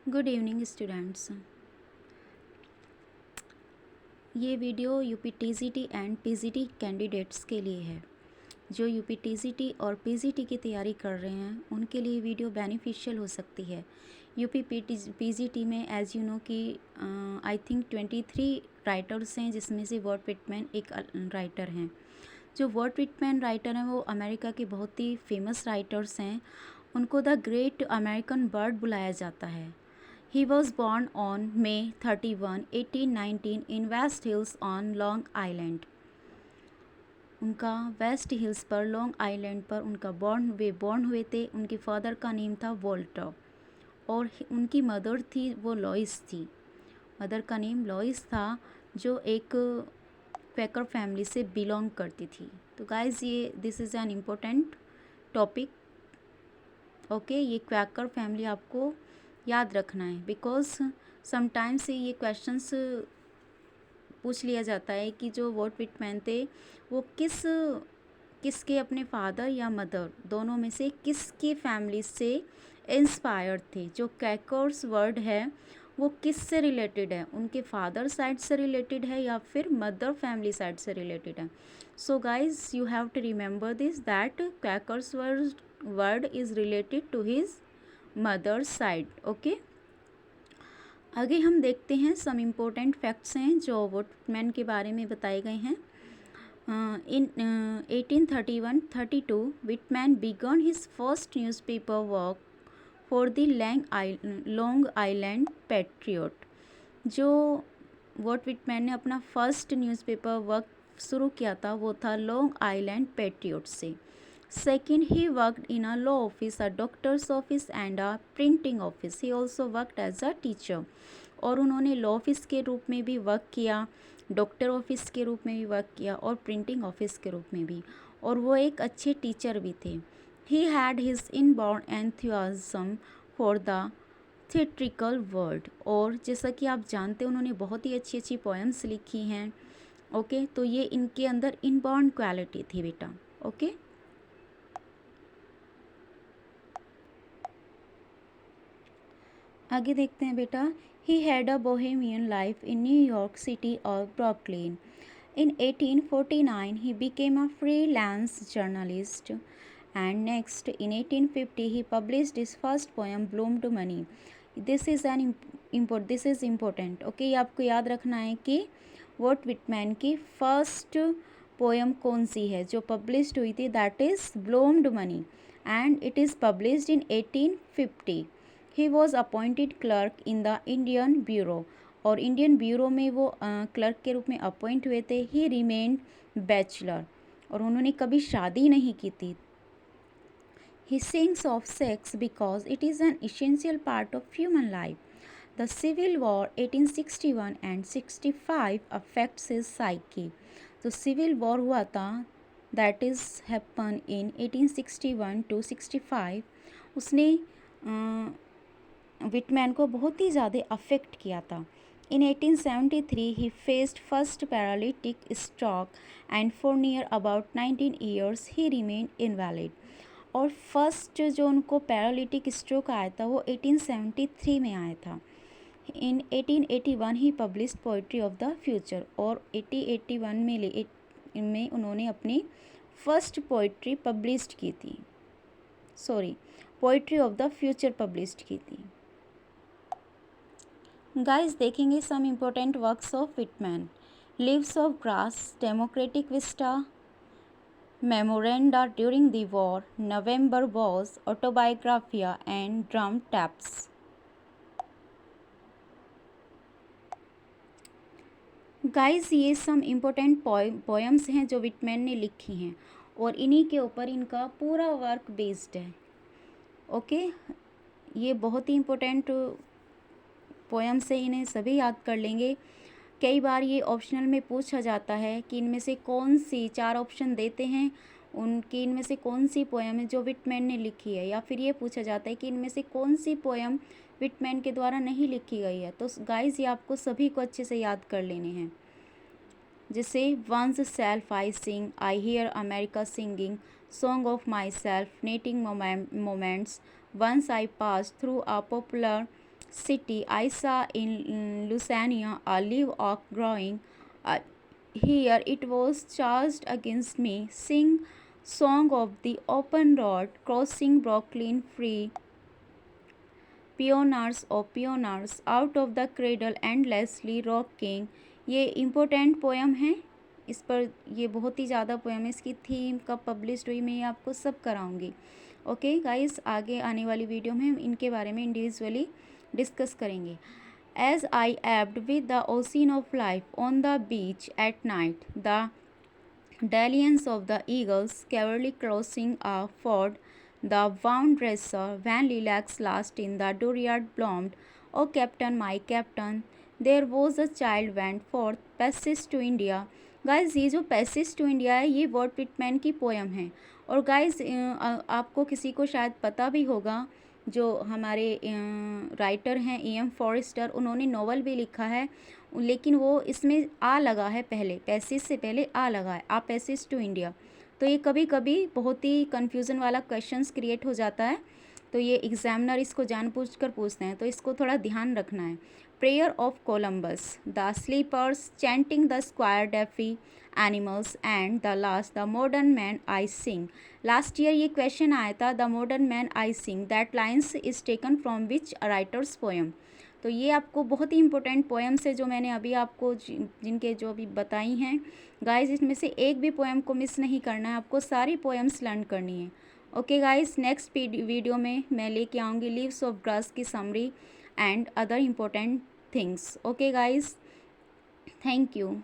Good evening students. ये video UP TGT and PGT candidates के लिए है। जो यूपी टीजीटी और पीजीटी की तैयारी कर रहे हैं उनके लिए वीडियो बेनिफिशियल हो सकती है। यूपी पीजीटी में एज यू नो कि आई थिंक 23 राइटर्स हैं, जिसमें से वर्ड विटमैन एक राइटर हैं। जो वर्ड विटमैन राइटर हैं वो अमेरिका के बहुत ही फेमस राइटर्स हैं। उनको द ग्रेट अमेरिकन बर्ड बुलाया जाता है। He was born on May 31, 1819 in West Hills on Long Island. उनका वेस्ट हिल्स पर लॉन्ग आइलैंड पर उनका बॉर्न हुए थे। उनके फादर का नेम था वॉल्टर और उनकी मदर थी वो लॉइस थी। मदर का नेम लॉइस था, जो एक क्वैकर फैमिली से बिलोंग करती थी। तो गाइज ये this is an important topic. Okay, ये क्वैकर फैमिली आपको याद रखना है, बिकॉज समटाइम्स से ये क्वेश्चंस पूछ लिया जाता है कि जो वर्ड विटमैन थे वो किसके अपने फादर या मदर दोनों में से किसकी फैमिली से इंस्पायर्ड थे। जो क्वैकर्स वर्ड है वो किस से रिलेटेड है, उनके फादर साइड से रिलेटेड है या फिर मदर फैमिली साइड से रिलेटेड है। So guys you have to remember this that quakers word is related to his mother side. Okay, आगे हम देखते हैं सम इम्पोर्टेंट फैक्ट्स हैं जो वुडमैन के बारे में बताए गए हैं। In 1831-32 Whitman began his first newspaper work for the Long Island Patriot. जो वर्ड विटमैन ने अपना फर्स्ट न्यूज़पेपर वर्क शुरू किया था वो था लॉन्ग आइलैंड पैट्रियट से। Second, he worked in a law office, a doctor's office and a printing office. He also worked as a teacher. और उन्होंने लॉ ऑफिस के रूप में भी वर्क किया, डॉक्टर ऑफिस के रूप में भी वर्क किया और प्रिंटिंग ऑफिस के रूप में भी, और वो एक अच्छे टीचर भी थे। He had his inborn enthusiasm for the theatrical world. और जैसा कि आप जानते हैं उन्होंने बहुत ही अच्छी अच्छी पोएम्स लिखी हैं। ओके, तो ये इनके अंदर इनबॉर्न क्वालिटी थी बेटा। ओके, आगे देखते हैं बेटा। He had a Bohemian life in New York city और Brooklyn. In 1849 he became a freelance journalist, and next in 1850 he published his first poem bloomed money. This is important. Okay, ये आपको याद रखना है कि वर्ड विटमैन की first poem कौन सी है जो पब्लिश्ड हुई थी, that is bloomed money, and it is published in 1850। He was appointed clerk in the Indian bureau, और इंडियन ब्यूरो में वो क्लर्क के रूप में अपॉइंट हुए थे। ही रिमेन्ड बैचलर, और उन्होंने कभी शादी नहीं की थी। He sings of sex because it is an essential part of human life. The civil war 1861 and 65 affects his psyche. तो सिविल वॉर हुआ था, that is happen in 1861 to 65। उसने विटमैन को बहुत ही ज़्यादा अफेक्ट किया था। इन 1873 ही faced first paralytic stroke and for near about 19 years he remain invalid. और फर्स्ट जो उनको पैरालिटिक स्ट्रोक आया था वो 1873 में आया था। इन 1881 ही published poetry of the future, और 1881 में उन्होंने अपनी फर्स्ट पोइट्री पब्लिश्ड की थी, poetry of the future published की थी। गाइस देखेंगे some important works of Whitman. Leaves of grass, democratic vistas, memoranda during the war, November boughs, autobiographia and drum taps. Guys ये सम इम्पोर्टेंट पोएम्स हैं जो Whitman ने लिखी हैं, और इन्हीं के ऊपर इनका पूरा वर्क बेस्ड है। ओके, ये बहुत ही इम्पोर्टेंट पोएम्स है, इन्हें सभी याद कर लेंगे। कई बार ये ऑप्शनल में पूछा जाता है कि इनमें से कौन सी, चार ऑप्शन देते हैं उनकी, इनमें से कौन सी पोएम है जो विटमैन ने लिखी है, या फिर ये पूछा जाता है कि इनमें से कौन सी पोएम विटमैन के द्वारा नहीं लिखी गई है। तो गाइस ये आपको सभी को अच्छे से याद कर लेने हैं। जैसे once self I sing, I hear America singing, song of my self, native moments, once I pass through a popular city I saw in Lusania a live oak growing. Here it was charged against me. Sing song of the open road crossing Brooklyn free. Pioneers out of the cradle endlessly rocking. ये important poem है, इस पर ये बहुत ही ज़्यादा poem है। इसकी theme कब पब्लिश्ड हुई मैं ये आपको सब कराऊंगी। ओके गाइस, आगे आने वाली वीडियो में हम इनके बारे में इंडिविजुअली डिस्कस करेंगे। As I ebbed with the ocean of life on the beach at night, the dalliance of the eagles cavalry crossing a ford, the wound dresser when lilacs last in the dooryard bloomed. O captain, my captain, there was a child went forth, passage to India. Guys ये जो passage to India है ये word Pitman की poem है। और guys आपको किसी को शायद पता भी होगा, जो हमारे राइटर हैं E.M. फॉरेस्टर, उन्होंने नॉवल भी लिखा है, लेकिन वो इसमें आ लगा है, पहले पैसेज से पहले आ लगा है, आ पैसेज टू इंडिया। तो ये कभी कभी बहुत ही कन्फ्यूज़न वाला क्वेश्चंस क्रिएट हो जाता है, तो ये एग्जामिनर इसको जानबूझकर पूछते हैं, तो इसको थोड़ा ध्यान रखना है। Prayer of Columbus, the sleepers chanting the square deific animals and the last the modern man I sing. Last year ये क्वेश्चन आया था, the modern man I sing, that lines is taken from which writer's poem. तो ये आपको बहुत ही important poems है जो मैंने अभी आपको जिनके जो अभी बताई हैं गाइस, इसमें से एक भी पोएम को मिस नहीं करना है, आपको सारी पोएम्स लर्न करनी है। ओके गाइस, नेक्स्ट वीडियो में मैं लेके आऊँगी लीव्स ऑफ ग्रास की summary and other important things. Okay guys, thank you.